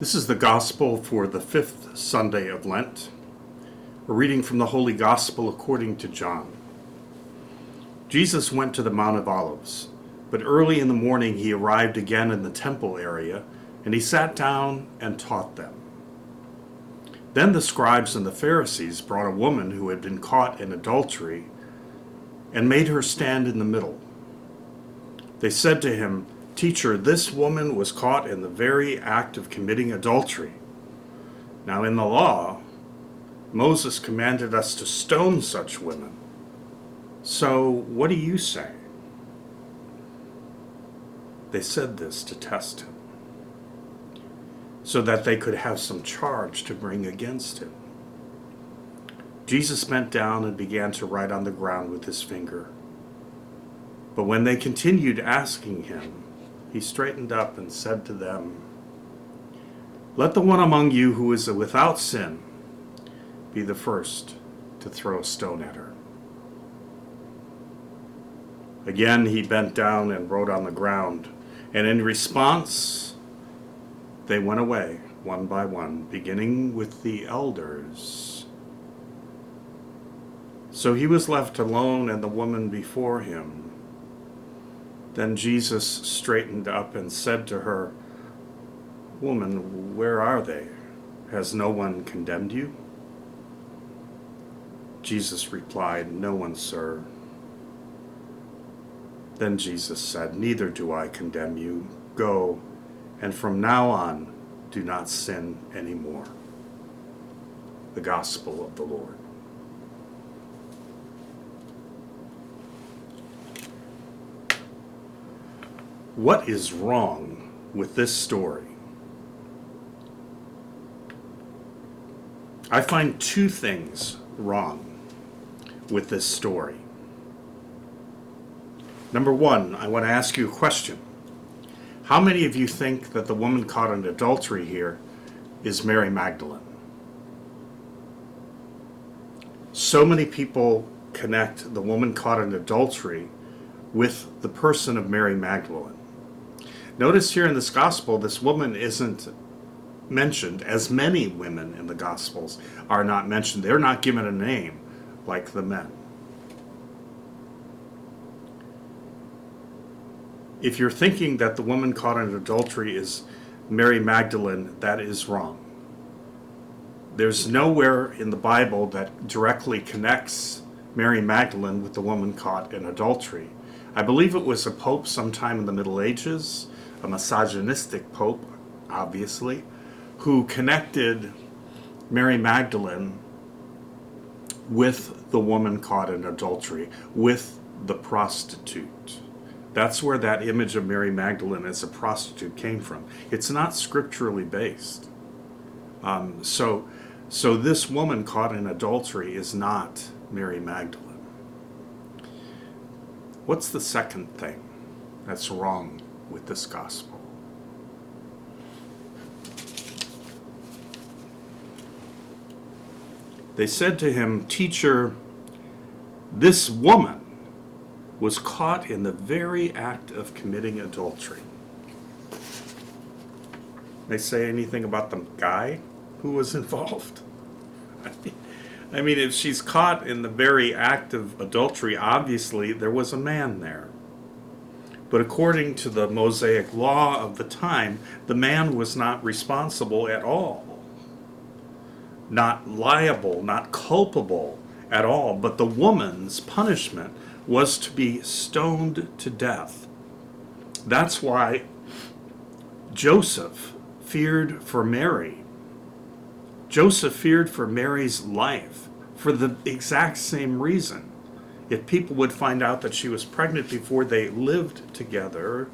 This is the Gospel for the fifth Sunday of Lent. A reading from the Holy Gospel according to John. Jesus went to the Mount of Olives, but early in the morning he arrived again in the temple area, and he sat down and taught them. Then the scribes and the Pharisees brought a woman who had been caught in adultery and made her stand in the middle. They said to him, "Teacher, this woman was caught in the very act of committing adultery. Now in the law, Moses commanded us to stone such women. So what do you say?" They said this to test him, so that they could have some charge to bring against him. Jesus bent down and began to write on the ground with his finger. But when they continued asking him, he straightened up and said to them, "Let the one among you who is without sin be the first to throw a stone at her." Again he bent down and wrote on the ground, and in response they went away one by one, beginning with the elders. So he was left alone and the woman before him. Then Jesus straightened up and said to her, "Woman, where are they? Has no one condemned you?" Jesus replied, "No one, sir." Then Jesus said, "Neither do I condemn you. Go, and from now on, do not sin anymore." The Gospel of the Lord. What is wrong with this story? I find two things wrong with this story. Number one, I want to ask you a question. How many of you think that the woman caught in adultery here is Mary Magdalene? So many people connect the woman caught in adultery with the person of Mary Magdalene. Notice here in this gospel, this woman isn't mentioned, as many women in the gospels are not mentioned. They're not given a name like the men. If you're thinking that the woman caught in adultery is Mary Magdalene, that is wrong. There's nowhere in the Bible that directly connects Mary Magdalene with the woman caught in adultery. I believe it was a pope sometime in the Middle Ages, a misogynistic pope, obviously, who connected Mary Magdalene with the woman caught in adultery, with the prostitute. That's where that image of Mary Magdalene as a prostitute came from. It's not scripturally based. So this woman caught in adultery is not Mary Magdalene. What's the second thing that's wrong with this gospel? They said to him, "Teacher, this woman was caught in the very act of committing adultery." They say anything about the guy who was involved? I mean, if she's caught in the very act of adultery, obviously there was a man there. But according to the Mosaic law of the time, the man was not responsible at all. Not liable, not culpable at all. But the woman's punishment was to be stoned to death. That's why Joseph feared for Mary. Joseph feared for Mary's life for the exact same reason. If people would find out that she was pregnant before they lived together,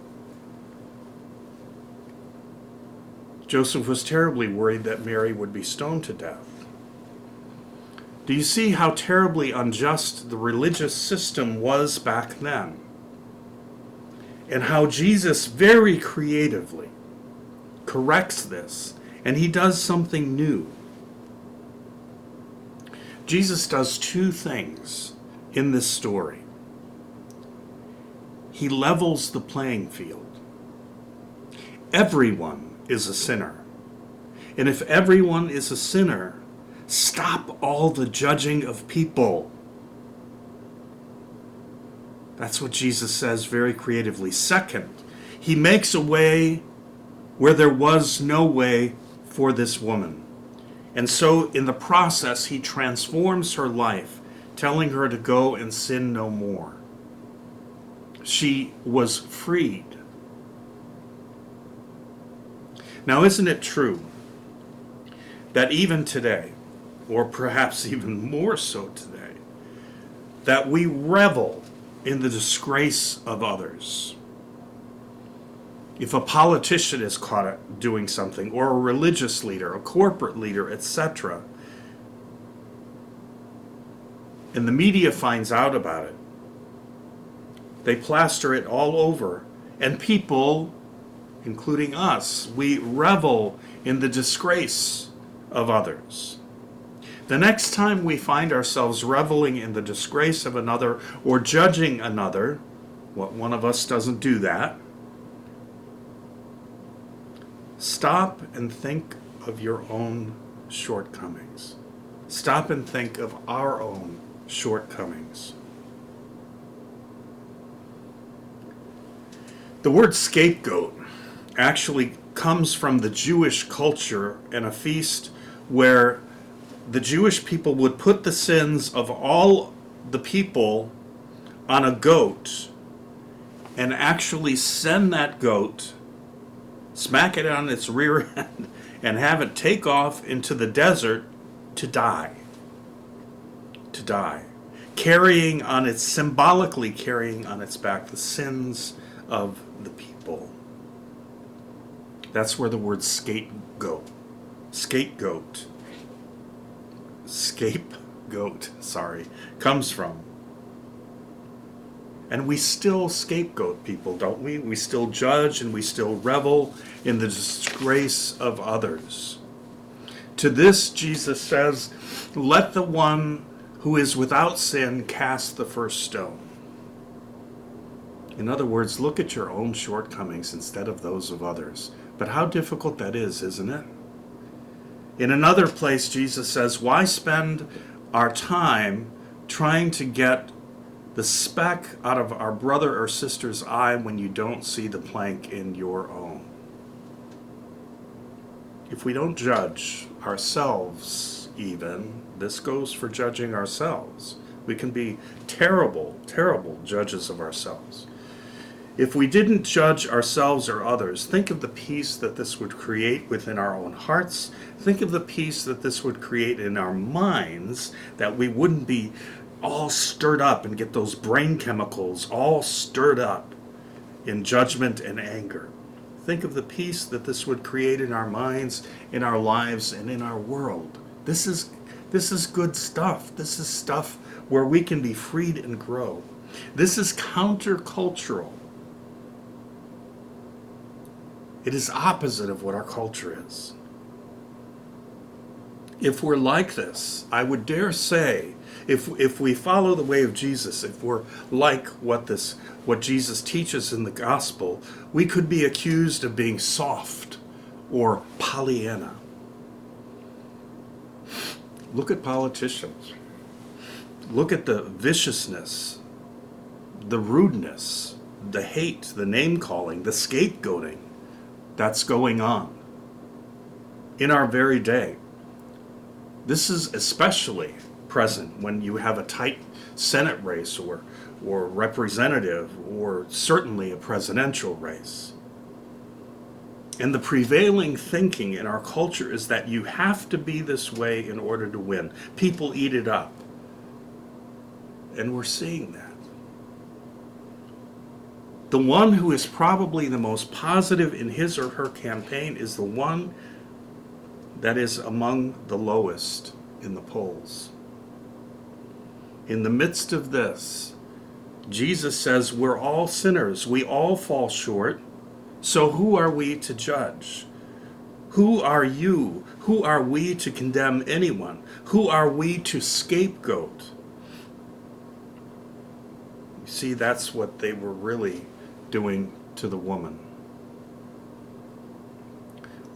Joseph was terribly worried that Mary would be stoned to death. Do you see how terribly unjust the religious system was back then? And how Jesus very creatively corrects this, and he does something new. Jesus does two things in this story. He levels the playing field. Everyone is a sinner. And if everyone is a sinner, stop all the judging of people. That's what Jesus says very creatively. Second, he makes a way where there was no way for this woman. And so in the process, he transforms her life, telling her to go and sin no more. She was freed. Now, isn't it true that even today, or perhaps even more so today, that we revel in the disgrace of others? If a politician is caught doing something, or a religious leader, a corporate leader, etc., and the media finds out about it, they plaster it all over, and people, including us, we revel in the disgrace of others. The next time we find ourselves reveling in the disgrace of another or judging another, what one of us doesn't do that, stop and think of your own shortcomings. Stop and think of our own shortcomings. The word scapegoat actually comes from the Jewish culture and a feast where the Jewish people would put the sins of all the people on a goat and actually send that goat, smack it on its rear end, and have it take off into the desert to die. To die. Symbolically carrying on its back the sins of the people. That's where the word scapegoat comes from. And we still scapegoat people, don't we? We still judge and we still revel in the disgrace of others. To this, Jesus says, let the one who is without sin cast the first stone. In other words, look at your own shortcomings instead of those of others. But how difficult that is, isn't it? In another place, Jesus says, why spend our time trying to get the speck out of our brother or sister's eye when you don't see the plank in your own? If we don't judge ourselves even, this goes for judging ourselves. We can be terrible, terrible judges of ourselves. If we didn't judge ourselves or others, think of the peace that this would create within our own hearts. Think of the peace that this would create in our minds, that we wouldn't be all stirred up and get those brain chemicals all stirred up in judgment and anger. Think of the peace that this would create in our minds, in our lives, and in our world. This is good stuff. This is stuff where we can be freed and grow. This is countercultural. It is opposite of what our culture is. If we're like this, I would dare say, if we follow the way of Jesus, if we're like what Jesus teaches in the gospel, we could be accused of being soft or Pollyanna. Look at politicians. Look at the viciousness, the rudeness, the hate, the name-calling, the scapegoating that's going on in our very day. This is especially present when you have a tight Senate race or representative or certainly a presidential race. And the prevailing thinking in our culture is that you have to be this way in order to win. People eat it up. And we're seeing that. The one who is probably the most positive in his or her campaign is the one that is among the lowest in the polls. In the midst of this, Jesus says we're all sinners. We all fall short. So who are we to judge? Who are you? Who are we to condemn anyone? Who are we to scapegoat? You see, that's what they were really doing to the woman.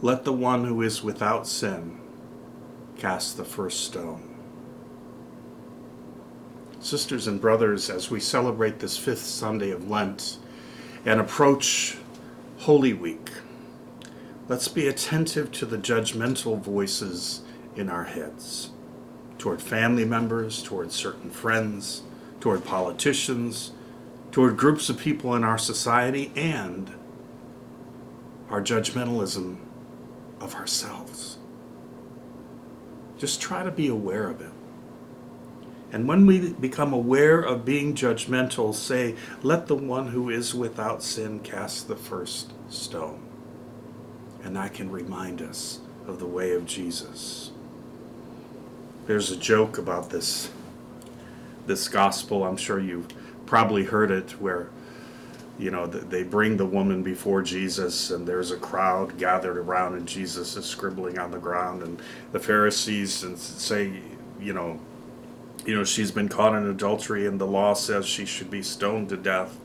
let the one who is without sin cast the first stone. Sisters and brothers, as we celebrate this fifth Sunday of Lent and approach Holy Week, let's be attentive to the judgmental voices in our heads, toward family members, toward certain friends, toward politicians, toward groups of people in our society, and our judgmentalism of ourselves. Just try to be aware of it. And when we become aware of being judgmental, say, let the one who is without sin cast the first stone. And that can remind us of the way of Jesus. There's a joke about this gospel. I'm sure you've probably heard it, where they bring the woman before Jesus, and there's a crowd gathered around, and Jesus is scribbling on the ground, and the Pharisees say, she's been caught in adultery, and the law says she should be stoned to death.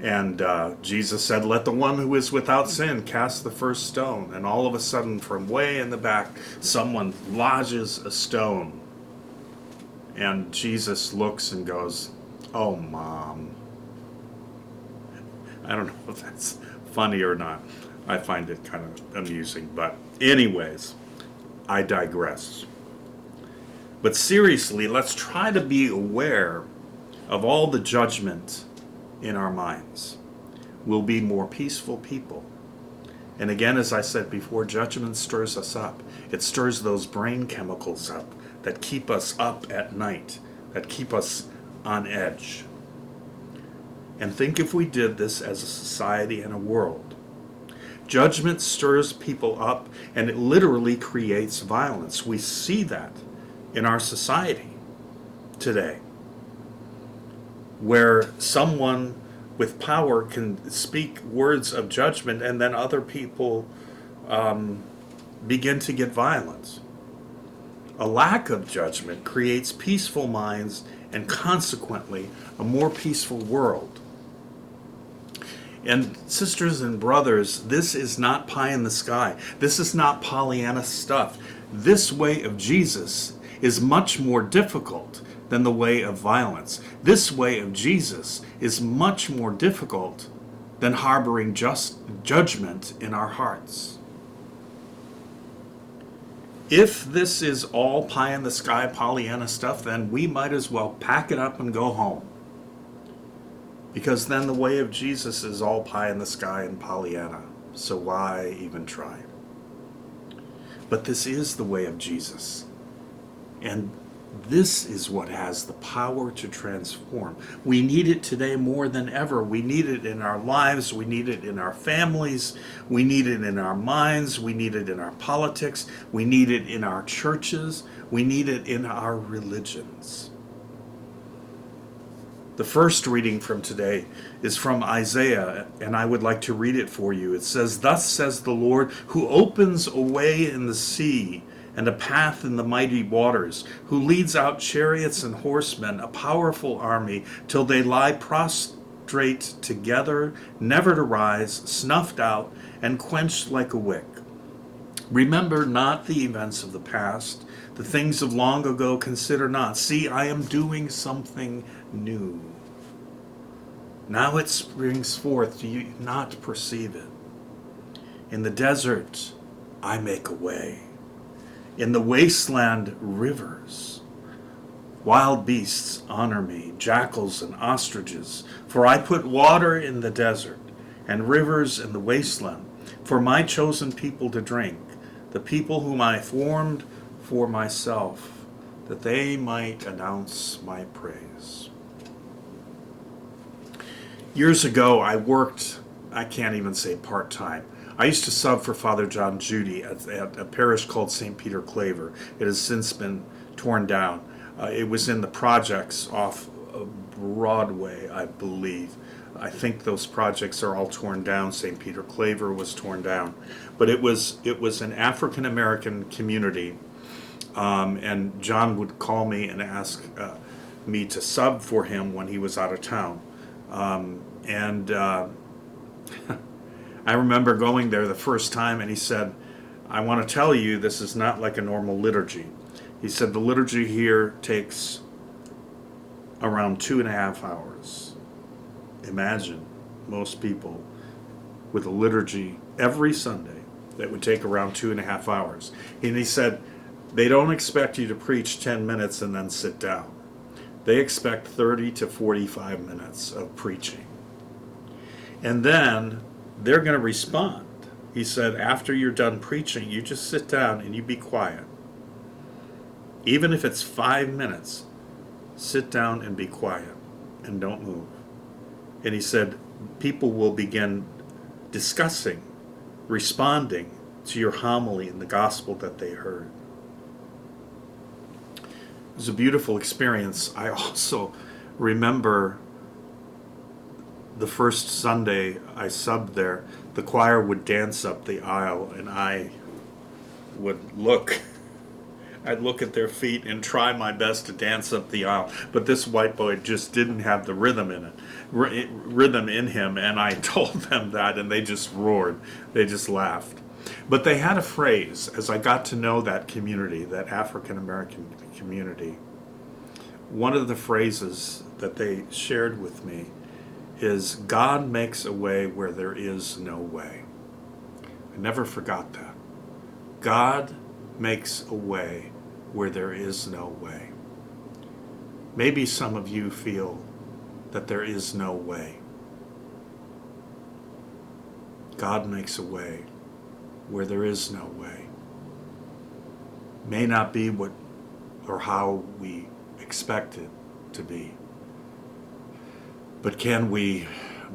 And Jesus said, let the one who is without sin cast the first stone. And all of a sudden, from way in the back, someone lodges a stone. And Jesus looks and goes, oh, Mom. I don't know if that's funny or not. I find it kind of amusing. But anyways, I digress. But seriously, let's try to be aware of all the judgment in our minds. We'll be more peaceful people. And again, as I said before, judgment stirs us up. It stirs those brain chemicals up that keep us up at night, that keep us on edge. And think if we did this as a society and a world. Judgment stirs people up, and it literally creates violence. We see that in our society today, where someone with power can speak words of judgment, and then other people begin to get violent. A lack of judgment creates peaceful minds and consequently a more peaceful world. And sisters and brothers, this is not pie in the sky. This is not Pollyanna stuff. This way of Jesus is much more difficult than the way of violence. This way of Jesus is much more difficult than harboring just judgment in our hearts. If this is all pie in the sky Pollyanna stuff, then we might as well pack it up and go home. Because then the way of Jesus is all pie in the sky and Pollyanna. So why even try? But this is the way of Jesus. And this is what has the power to transform. We need it today more than ever. We need it in our lives. We need it in our families. We need it in our minds. We need it in our politics. We need it in our churches. We need it in our religions. The first reading from today is from Isaiah, and I would like to read it for you. It says, "Thus says the Lord, who opens a way in the sea and a path in the mighty waters, who leads out chariots and horsemen, a powerful army, till they lie prostrate together, never to rise, snuffed out, and quenched like a wick. Remember not the events of the past, the things of long ago consider not. See, I am doing something new. Now it springs forth, do you not perceive it? In the desert I make a way. In the wasteland, rivers. Wild beasts honor me, jackals and ostriches, for I put water in the desert and rivers in the wasteland, for my chosen people to drink, the people whom I formed for myself, that they might announce my praise." Years ago, I worked, I can't even say part-time, I used to sub for Father John Judy at a parish called St. Peter Claver. It has since been torn down. It was in the projects off of Broadway, I believe. I think those projects are all torn down. St. Peter Claver was torn down. But it was an African-American community, and John would call me and ask me to sub for him when he was out of town. I remember going there the first time, and he said, I want to tell you this is not like a normal liturgy. He said the liturgy here takes around 2.5 hours. Imagine most people with a liturgy every Sunday that would take around 2.5 hours. And he said they don't expect you to preach 10 minutes and then sit down. They expect 30 to 45 minutes of preaching. And then they're going to respond. He said, after you're done preaching, you just sit down and you be quiet. Even if it's 5 minutes, sit down and be quiet and don't move. And he said, people will begin discussing, responding to your homily and the gospel that they heard. It was a beautiful experience. I also remember the first Sunday I subbed there, the choir would dance up the aisle, and I would look. I'd look at their feet and try my best to dance up the aisle, but this white boy just didn't have the rhythm in it, rhythm in him, and I told them that, and they just roared. They just laughed. But they had a phrase, as I got to know that community, that African American community. One of the phrases that they shared with me is, God makes a way where there is no way. I never forgot that. God makes a way where there is no way. Maybe some of you feel that there is no way. God makes a way where there is no way. May not be what or how we expect it to be. But can we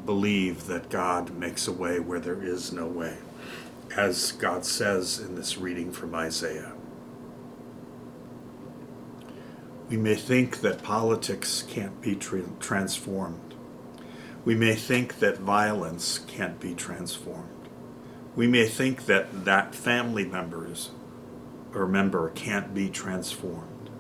believe that God makes a way where there is no way, as God says in this reading from Isaiah? We may think that politics can't be transformed. We may think that violence can't be transformed. We may think that that family member can't be transformed.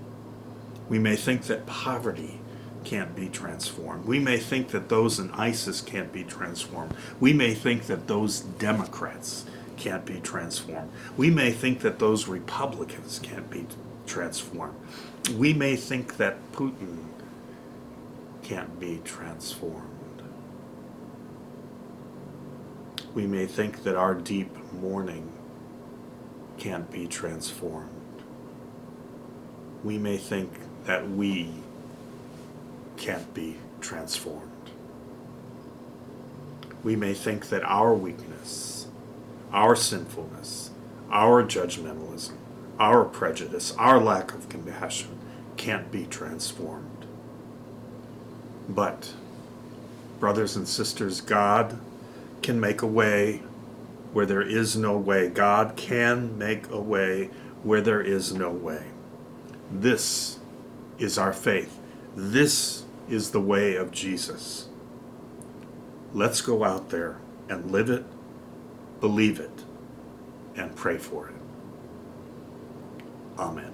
We may think that poverty can't be transformed. We may think that those in ISIS can't be transformed. We may think that those Democrats can't be transformed. We may think that those Republicans can't be transformed. We may think that Putin can't be transformed. We may think that our deep mourning can't be transformed. We may think that we can't be transformed. We may think that our weakness, our sinfulness, our judgmentalism, our prejudice, our lack of compassion can't be transformed. But, brothers and sisters, God can make a way where there is no way. God can make a way where there is no way. This is our faith. This is the way of Jesus. Let's go out there and live it, believe it, and pray for it. Amen.